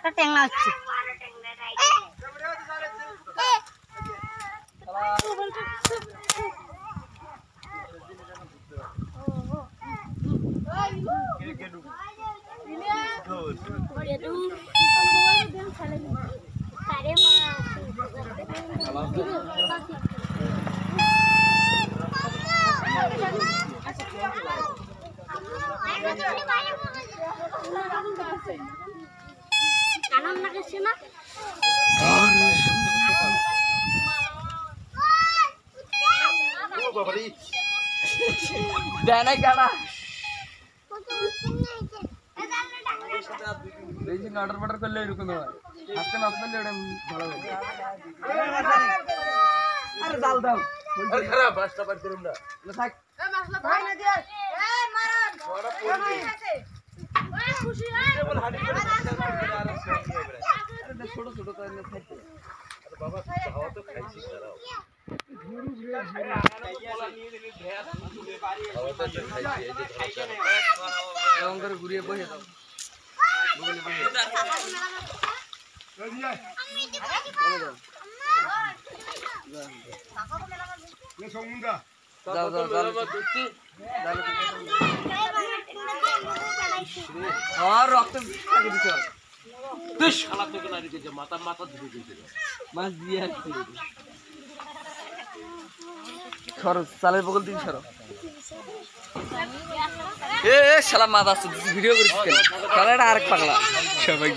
একটা ট্যাংরা হচ্ছে দেয় গাড়া বেশি নটর বটর করলে এরকম হয় আজকে মাছ করলে ওটা ভালো হবে আরে জাল দাও খারাপ বাসটা পার করুন না থাক মাছলা ভাই না দিয়ে এই মারান বড় পড়ি ওই খুশি হয় কেবল হাড়ি করে আরে ছোট ছোট করে না খাইতে আরে বাবা খাওয়া তো খাইছি দাঁড়াও এরকম করে ঘুরিয়ে বসে দাও রক্ত মাথা মাথা ধরে দিয়েছিল মাছ দিয়ে আসছি খরচ চালের বগল দিন সরো এ শালা মাছ আসছে ভিডিও করিস কেন শালা এটা আরেক পাগলা সবাই